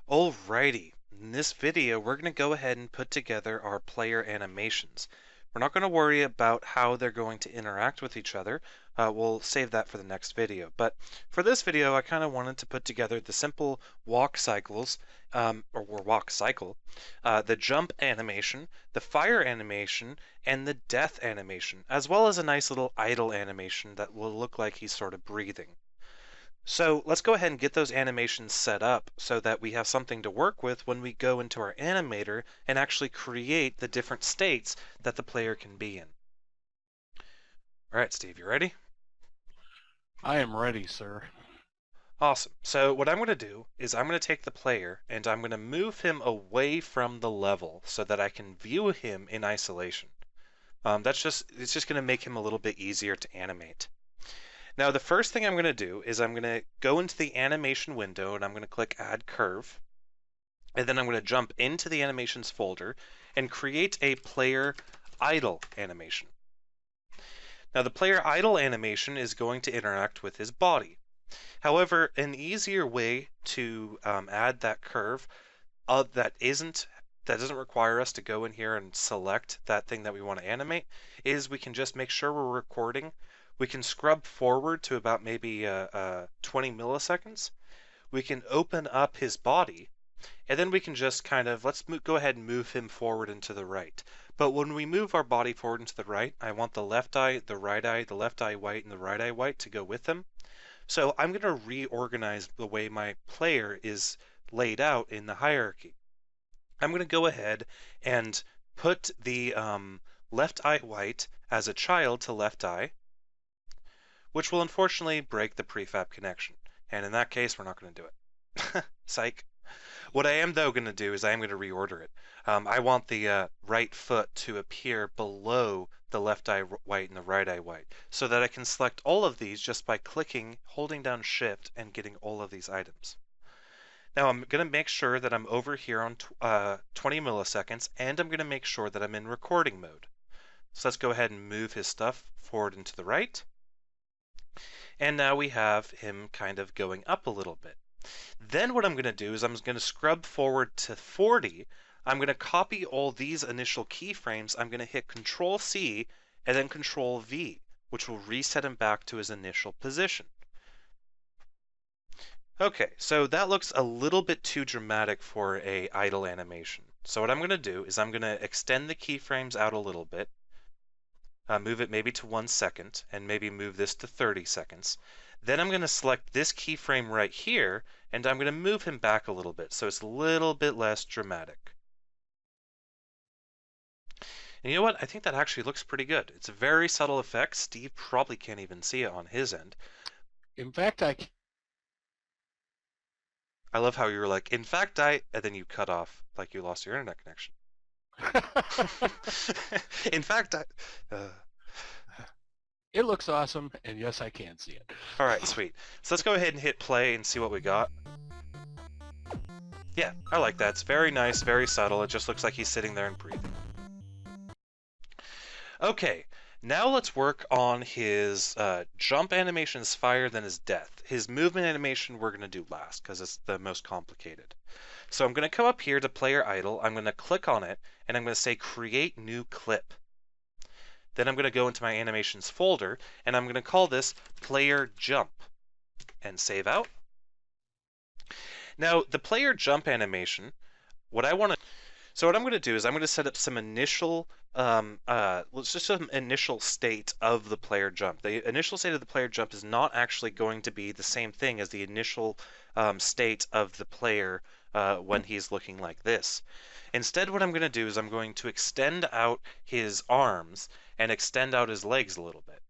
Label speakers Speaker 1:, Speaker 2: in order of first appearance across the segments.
Speaker 1: Alrighty, in this video we're going to go ahead and put together our player animations. We're not going to worry about how they're going to interact with each other. We'll save that for the next video. But for this video I kind of wanted to put together the simple walk cycles, or walk cycle, the jump animation, the fire animation, and the death animation, as well as a nice little idle animation that will look like he's sort of breathing. So let's go ahead and get those animations set up so that we have something to work with when we go into our animator and actually create the different states that the player can be in. All right, Steve, you ready?
Speaker 2: I am ready, sir.
Speaker 1: Awesome. So what I'm going to do is I'm going to take the player and I'm going to move him away from the level so that I can view him in isolation. It's just going to make him a little bit easier to animate. Now the first thing I'm going to do is I'm going to go into the animation window and I'm going to click Add Curve. And then I'm going to jump into the animations folder and create a player idle animation. Now the player idle animation is going to interact with his body. However, an easier way to add that curve that doesn't require us to go in here and select that thing that we want to animate is we can just make sure we're recording. We can scrub forward to about maybe 20 milliseconds. We can open up his body, and then we can just kind of, go ahead and move him forward and to the right. But when we move our body forward and to the right, I want the left eye, the right eye, the left eye white, and the right eye white to go with them. So I'm going to reorganize the way my player is laid out in the hierarchy. I'm going to go ahead and put the left eye white as a child to left eye, which will unfortunately break the prefab connection. And in that case, we're not going to do it. Psych. What I am, though, going to do is I am going to reorder it. I want the right foot to appear below the left eye white and the right eye white, so that I can select all of these just by clicking, holding down Shift, and getting all of these items. Now I'm going to make sure that I'm over here on 20 milliseconds, and I'm going to make sure that I'm in recording mode. So let's go ahead and move his stuff forward and to the right. And now we have him kind of going up a little bit. Then what I'm going to do is I'm going to scrub forward to 40. I'm going to copy all these initial keyframes. I'm going to hit Control C and then Control V, which will reset him back to his initial position. Okay, so that looks a little bit too dramatic for a idle animation. So what I'm going to do is I'm going to extend the keyframes out a little bit. Move it maybe to 1 second, and maybe move this to 30 seconds. Then I'm going to select this keyframe right here, and I'm going to move him back a little bit, so it's a little bit less dramatic. And you know what? I think that actually looks pretty good. It's a very subtle effect. Steve probably can't even see it on his end.
Speaker 2: In fact, I
Speaker 1: love how you were like, in fact, and then you cut off, like you lost your internet connection. In fact,
Speaker 2: it looks awesome, and yes, I can see it.
Speaker 1: All right, sweet. So let's go ahead and hit play and see what we got. Yeah, I like that. It's very nice, very subtle. It just looks like he's sitting there and breathing. Okay, now let's work on his jump animations fire, then his death. His movement animation we're going to do last because it's the most complicated. So I'm going to come up here to player idle. I'm going to click on it, and I'm going to say create new clip. Then I'm going to go into my animations folder, and I'm going to call this player jump, and save out. Now the player jump animation, what I'm going to do is I'm going to set up some initial, some initial state of the player jump. The initial state of the player jump is not actually going to be the same thing as the initial state of the player when he's looking like this. Instead, what I'm going to do is I'm going to extend out his arms and extend out his legs a little bit.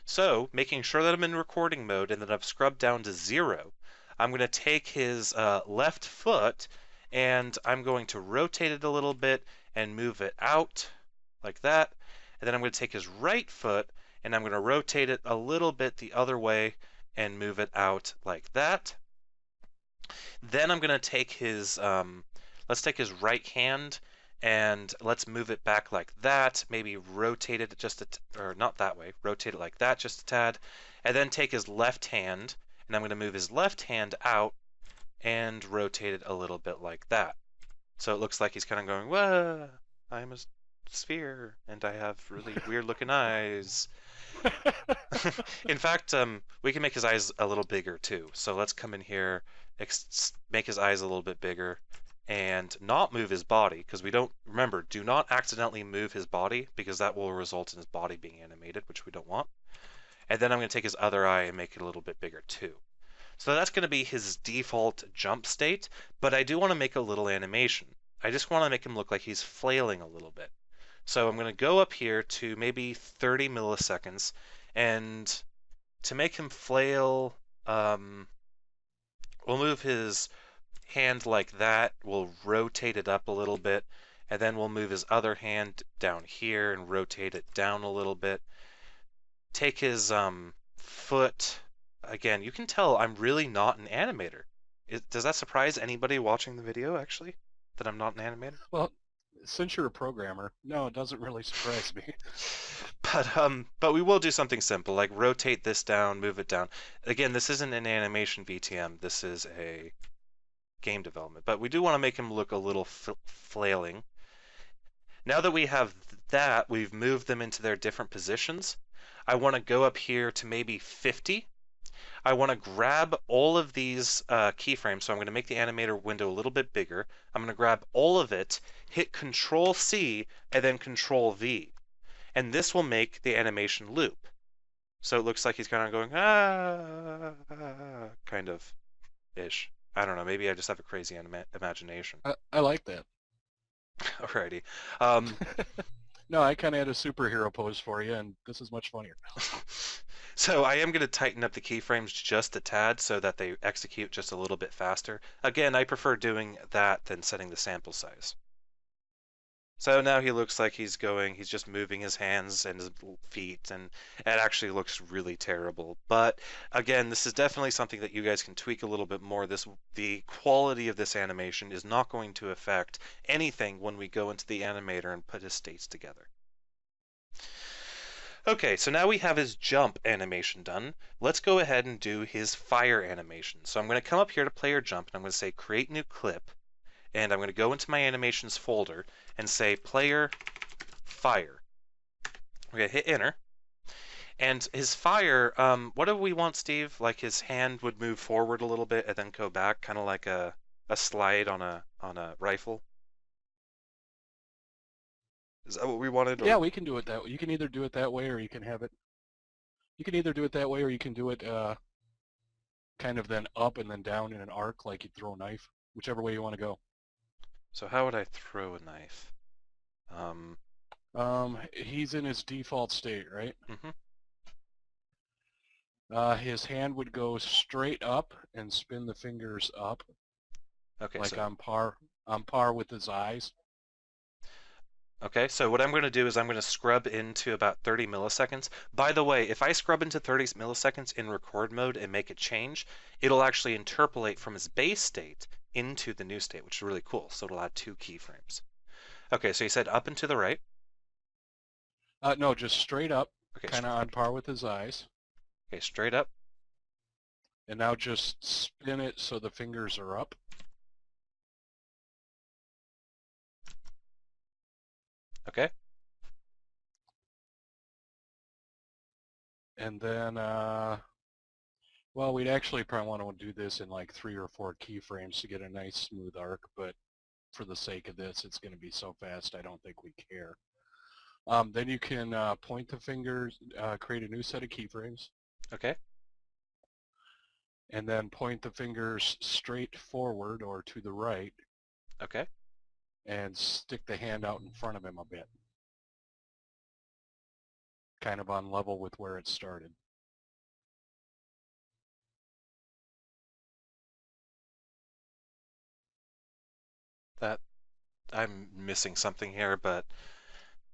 Speaker 1: So, making sure that I'm in recording mode and that I've scrubbed down to 0, I'm going to take his left foot and I'm going to rotate it a little bit and move it out like that. And then I'm going to take his right foot and I'm going to rotate it a little bit the other way and move it out like that. Then I'm going to take his, let's take his right hand and let's move it back like that. Maybe rotate it just or not that way, rotate it like that just a tad. And then take his left hand and I'm going to move his left hand out and rotate it a little bit like that. So it looks like he's kind of going, whoa, I'm a sphere, and I have really weird looking eyes. In fact, we can make his eyes a little bigger too. So let's come in here, make his eyes a little bit bigger, and not move his body, because we don't, remember, do not accidentally move his body, because that will result in his body being animated, which we don't want. And then I'm going to take his other eye and make it a little bit bigger too. So that's going to be his default jump state, but I do want to make a little animation. I just want to make him look like he's flailing a little bit. So I'm going to go up here to maybe 30 milliseconds, and to make him flail, we'll move his hand like that, we'll rotate it up a little bit, and then we'll move his other hand down here and rotate it down a little bit. Take his foot, again, you can tell I'm really not an animator. Does that surprise anybody watching the video, actually, that I'm not an animator?
Speaker 2: Well, since you're a programmer, no, it doesn't really surprise me.
Speaker 1: But we will do something simple, like rotate this down, move it down. Again, this isn't an animation VTM, this is a game development, but we do want to make him look a little flailing. Now that we have that, we've moved them into their different positions. I want to go up here to maybe 50. I want to grab all of these keyframes, so I'm going to make the animator window a little bit bigger. I'm going to grab all of it, hit Control C, and then Control V. And this will make the animation loop. So it looks like he's kind of going, kind of ish. I don't know, maybe I just have a crazy imagination.
Speaker 2: I like that.
Speaker 1: Alrighty.
Speaker 2: No, I kind of had a superhero pose for you, and this is much funnier.
Speaker 1: So I am going to tighten up the keyframes just a tad so that they execute just a little bit faster. Again, I prefer doing that than setting the sample size. So now he looks like he's just moving his hands and his feet, and it actually looks really terrible. But again, this is definitely something that you guys can tweak a little bit more. The quality of this animation is not going to affect anything when we go into the animator and put his states together. Okay, so now we have his jump animation done. Let's go ahead and do his fire animation. So I'm going to come up here to player jump, and I'm going to say create new clip. And I'm going to go into my animations folder and say player fire. We're going to hit enter. And his fire, what do we want, Steve? Like his hand would move forward a little bit and then go back, kind of like a slide on a rifle. Is that what we wanted? Or?
Speaker 2: Yeah, we can do it that way. You can either do it that way, or you can have it. You can either do it that way, or you can do it kind of then up and then down in an arc, like you'd throw a knife. Whichever way you want to go.
Speaker 1: So how would I throw a knife?
Speaker 2: He's in his default state, right?
Speaker 1: Mm-hmm.
Speaker 2: His hand would go straight up and spin the fingers up.
Speaker 1: Okay.
Speaker 2: Like
Speaker 1: so,
Speaker 2: on par with his eyes.
Speaker 1: Okay, so what I'm going to do is I'm going to scrub into about 30 milliseconds. By the way, if I scrub into 30 milliseconds in record mode and make a change, it'll actually interpolate from his base state into the new state, which is really cool. So it'll add 2 keyframes. Okay, so you said up and to the right?
Speaker 2: No, just straight up,
Speaker 1: okay,
Speaker 2: kind of on par with his eyes.
Speaker 1: Okay, straight up.
Speaker 2: And now just spin it so the fingers are up.
Speaker 1: Okay.
Speaker 2: And then, well, we'd actually probably want to do this in like 3 or 4 keyframes to get a nice smooth arc, but for the sake of this, it's going to be so fast, I don't think we care. Then you can point the fingers, create a new set of keyframes.
Speaker 1: Okay.
Speaker 2: And then point the fingers straight forward or to the right.
Speaker 1: Okay.
Speaker 2: And stick the hand out in front of him a bit. Kind of on level with where it started.
Speaker 1: That, I'm missing something here, but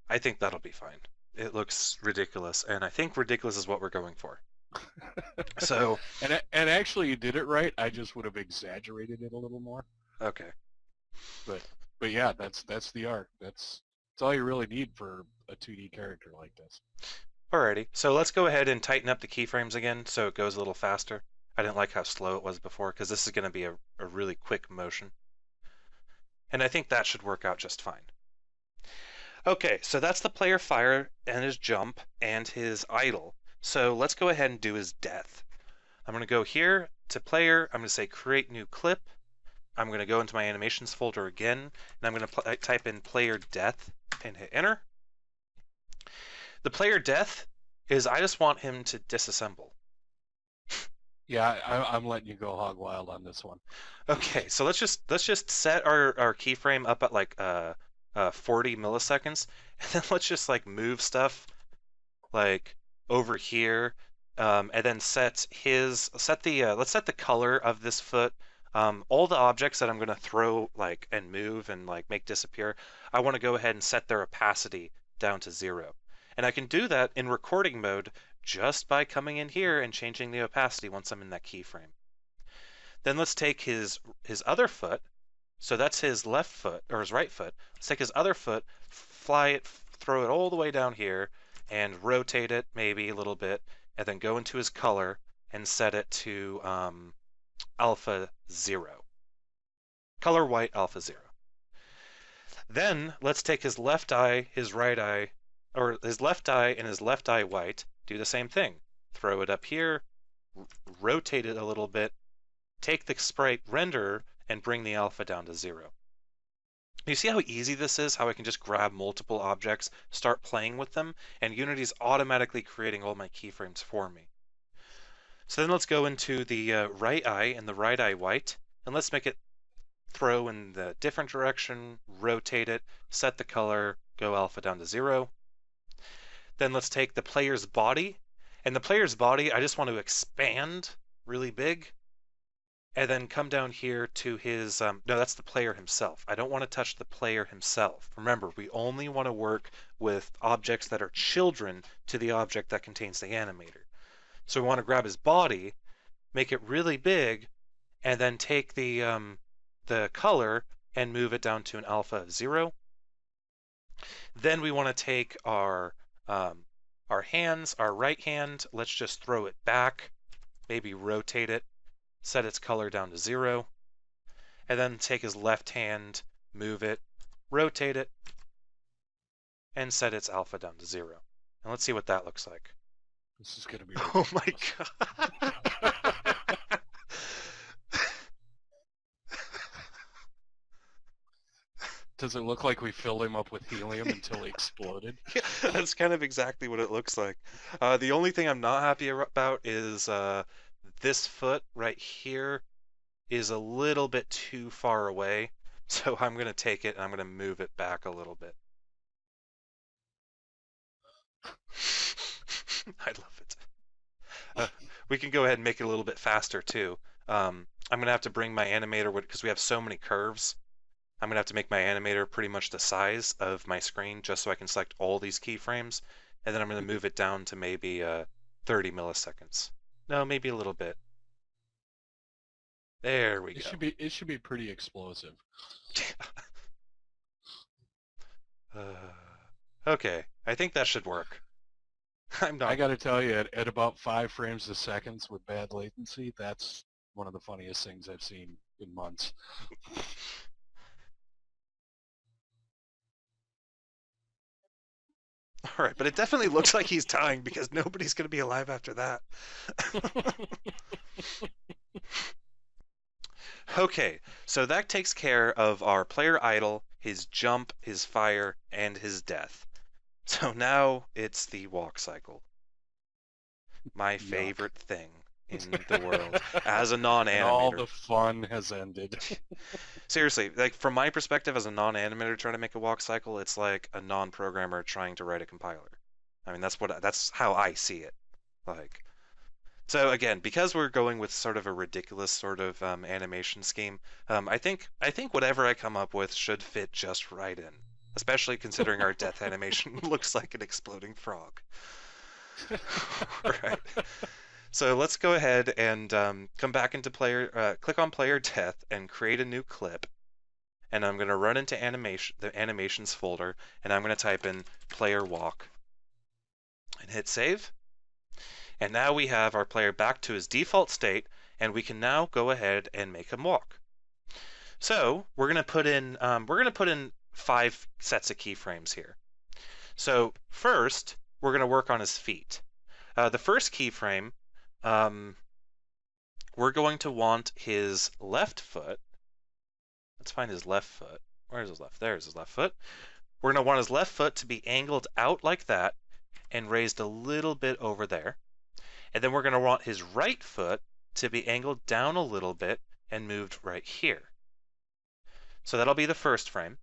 Speaker 1: I think that'll be fine. It looks ridiculous, and I think ridiculous is what we're going for. So,
Speaker 2: and actually you did it right. I just would have exaggerated it a little more.
Speaker 1: Okay.
Speaker 2: But yeah, that's the art. That's all you really need for a 2D character like this.
Speaker 1: Alrighty. So let's go ahead and tighten up the keyframes again so it goes a little faster. I didn't like how slow it was before because this is going to be a really quick motion. And I think that should work out just fine. Okay, so that's the player fire and his jump and his idle. So let's go ahead and do his death. I'm going to go here to player. I'm going to say create new clip. I'm going to go into my animations folder again, and I'm going to type in player death and hit enter. The player death is I just want him to disassemble.
Speaker 2: Yeah, I'm letting you go hog wild on this one.
Speaker 1: Okay, so let's just set our keyframe up at like 40 milliseconds, and then let's just like move stuff like over here, and then let's set the color of this foot. All the objects that I'm going to throw like and move and like make disappear, I want to go ahead and set their opacity down to 0. And I can do that in recording mode just by coming in here and changing the opacity once I'm in that keyframe. Then let's take his other foot, so that's his left foot, or his right foot. Let's take his other foot, fly it, throw it all the way down here, and rotate it maybe a little bit, and then go into his color and set it to alpha 0. Color white, alpha 0. Then let's take his left eye, his right eye, or his left eye and his left eye white, do the same thing. Throw it up here, rotate it a little bit, take the sprite renderer, and bring the alpha down to 0. You see how easy this is, how I can just grab multiple objects, start playing with them, and Unity's automatically creating all my keyframes for me. So then let's go into the right eye and the right eye white, and let's make it throw in the different direction, rotate it, set the color, go alpha down to 0. Then let's take the player's body, and the player's body I just want to expand really big, and then come down here to his, no, that's the player himself. I don't want to touch the player himself. Remember, we only want to work with objects that are children to the object that contains the animator. So we want to grab his body, make it really big, and then take the color and move it down to an alpha of 0. Then we want to take our hands, our right hand, let's just throw it back, maybe rotate it, set its color down to 0, and then take his left hand, move it, rotate it, and set its alpha down to 0. And let's see what that looks like.
Speaker 2: This is going to be
Speaker 1: ridiculous. Oh my god.
Speaker 2: Does it look like we filled him up with helium until he exploded?
Speaker 1: Yeah, that's kind of exactly what it looks like. The only thing I'm not happy about is this foot right here is a little bit too far away. So I'm going to take it and I'm going to move it back a little bit. I love it. We can go ahead and make it a little bit faster too. I'm going to have to bring my animator, because we have so many curves, I'm going to have to make my animator pretty much the size of my screen just so I can select all these keyframes, and then I'm going to move it down to maybe 30 milliseconds. No, maybe a little bit. There we go.
Speaker 2: It should be pretty explosive.
Speaker 1: Okay, I think that should work.
Speaker 2: I got to tell you, at about 5 frames a second with bad latency, that's one of the funniest things I've seen in months.
Speaker 1: All right, but it definitely looks like he's dying because nobody's going to be alive after that. Okay, so that takes care of our player idle, his jump, his fire, and his death. So now it's the walk cycle. My favorite thing in the world as a non-animator.
Speaker 2: All the fun has ended.
Speaker 1: Seriously, like from my perspective as a non-animator trying to make a walk cycle, it's like a non-programmer trying to write a compiler. I mean, that's how I see it. Like, so again, because we're going with sort of a ridiculous sort of animation scheme, I think whatever I come up with should fit just right in, especially considering our death animation looks like an exploding frog. Right. So let's go ahead and come back into click on player death and create a new clip. And I'm going to run into the animations folder, and I'm going to type in player walk and hit save. And now we have our player back to his default state, And we can now go ahead and make him walk. So we're going to put in 5 sets of keyframes here. So first, we're going to work on his feet. The first keyframe, we're going to want his left foot. Let's find his left foot. Where's his left? There's his left foot. We're going to want his left foot to be angled out like that and raised a little bit over there. And then we're going to want his right foot to be angled down a little bit and moved right here. So that'll be the first frame.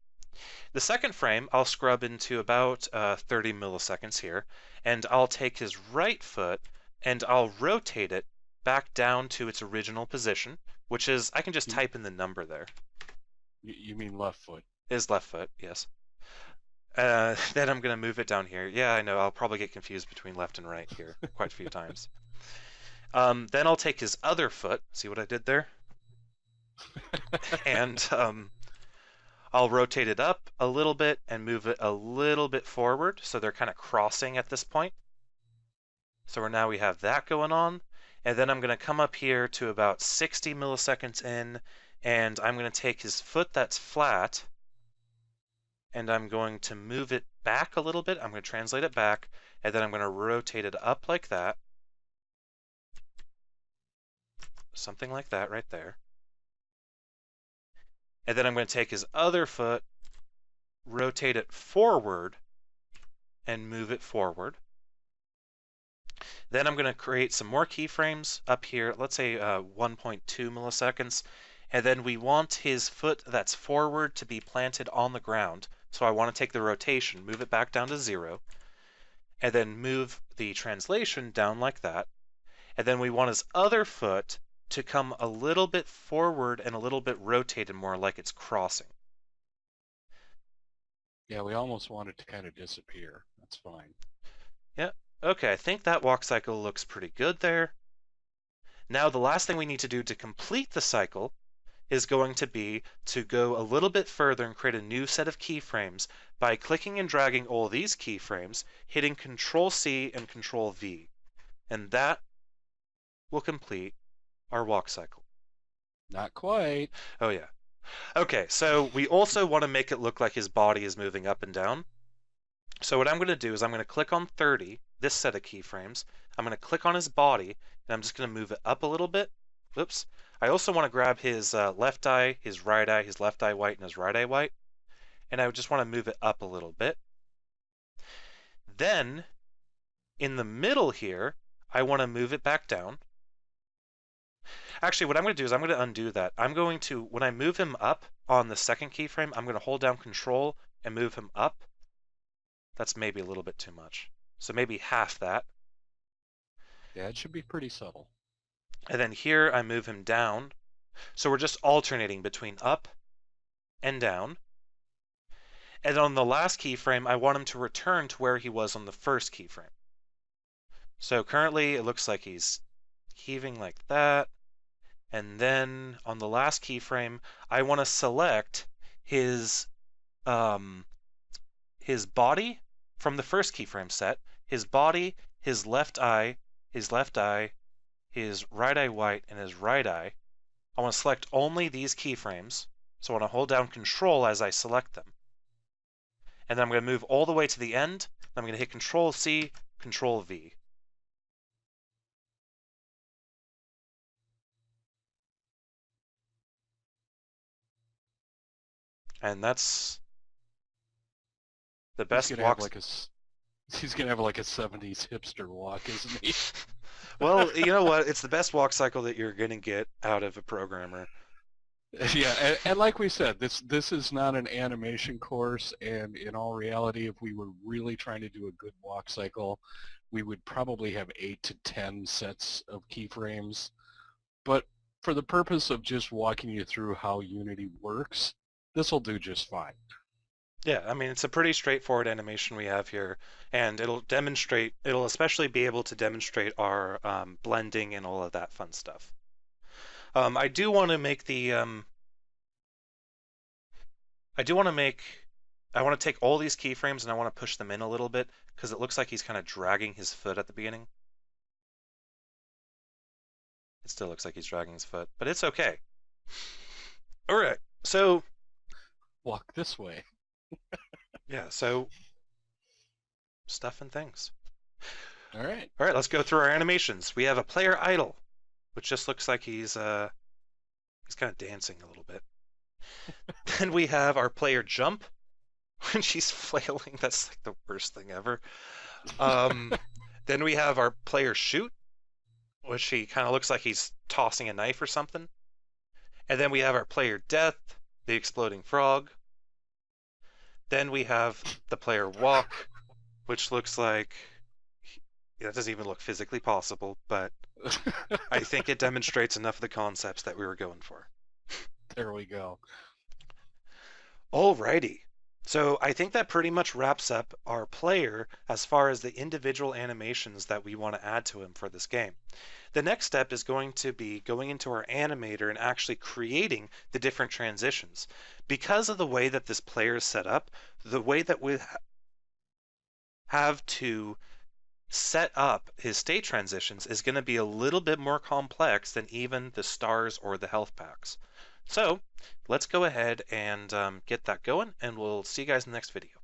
Speaker 1: The second frame, I'll scrub into about 30 milliseconds here, and I'll take his right foot and I'll rotate it back down to its original position, which is, I can just type in the number there.
Speaker 2: You mean left foot?
Speaker 1: His left foot, yes. Then I'm going to move it down here. Yeah, I know, I'll probably get confused between left and right here quite a few times. Then I'll take his other foot, see what I did there? And I'll rotate it up a little bit and move it a little bit forward, so they're kind of crossing at this point. So now we have that going on, and then I'm going to come up here to about 60 milliseconds in, and I'm going to take his foot that's flat, and I'm going to move it back a little bit. I'm going to translate it back, and then I'm going to rotate it up like that. Something like that right there. And then I'm going to take his other foot, rotate it forward, and move it forward. Then I'm going to create some more keyframes up here, let's say 1.2 milliseconds. And then we want his foot that's forward to be planted on the ground. So I want to take the rotation, move it back down to 0, and then move the translation down like that. And then we want his other foot to come a little bit forward and a little bit rotated more like it's crossing.
Speaker 2: Yeah, we almost want it to kind of disappear. That's fine.
Speaker 1: Yeah, okay, I think that walk cycle looks pretty good there. Now the last thing we need to do to complete the cycle is going to be to go a little bit further and create a new set of keyframes by clicking and dragging all these keyframes, hitting Control-C and Control-V. And that will complete our walk cycle.
Speaker 2: Not quite.
Speaker 1: Oh yeah. Okay, so we also want to make it look like his body is moving up and down. So what I'm going to do is I'm going to click on 30, this set of keyframes. I'm going to click on his body, and I'm just going to move it up a little bit. Whoops. I also want to grab his left eye, his right eye, his left eye white, and his right eye white. And I just want to move it up a little bit. Then, in the middle here, I want to move it back down. Actually, what I'm going to do is I'm going to undo that. I'm going to, when I move him up on the second keyframe, I'm going to hold down Control and move him up. That's maybe a little bit too much. So maybe half that.
Speaker 2: Yeah, it should be pretty subtle.
Speaker 1: And then here I move him down. So we're just alternating between up and down. And on the last keyframe, I want him to return to where he was on the first keyframe. So currently it looks like he's heaving like that. And then on the last keyframe, I want to select his body from the first keyframe set, his body, his left eye, his right eye white, and his right eye. I want to select only these keyframes, so I want to hold down Control as I select them. And then I'm going to move all the way to the end, and I'm going to hit Control-C, Control-V. And that's the best walk.
Speaker 2: He's going to have like a 70s hipster walk, isn't he?
Speaker 1: Well, you know what? It's the best walk cycle that you're going to get out of a programmer.
Speaker 2: Yeah, and like we said, this is not an animation course, and in all reality, if we were really trying to do a good walk cycle, we would probably have 8 to 10 sets of keyframes. But for the purpose of just walking you through how Unity works, this will do just fine.
Speaker 1: Yeah, I mean, it's a pretty straightforward animation we have here, and it'll especially be able to demonstrate our blending and all of that fun stuff. I do want to make I want to take all these keyframes and I want to push them in a little bit because it looks like he's kind of dragging his foot at the beginning. It still looks like he's dragging his foot, but it's okay. All right, so
Speaker 2: Walk this way.
Speaker 1: yeah, so stuff and things.
Speaker 2: All right.
Speaker 1: All right, let's go through our animations. We have a player idle, which just looks like he's kind of dancing a little bit. Then we have our player jump, when she's flailing. That's like the worst thing ever. Then we have our player shoot, which he kind of looks like he's tossing a knife or something. And then we have our player death, the exploding frog. Then we have the player walk, which looks like that doesn't even look physically possible, but I think it demonstrates enough of the concepts that we were going for.
Speaker 2: There we go.
Speaker 1: Alrighty. So I think that pretty much wraps up our player as far as the individual animations that we want to add to him for this game. The next step is going to be going into our animator and actually creating the different transitions. Because of the way that this player is set up, the way that we have to set up his state transitions is going to be a little bit more complex than even the stars or the health packs. So let's go ahead and get that going, and we'll see you guys in the next video.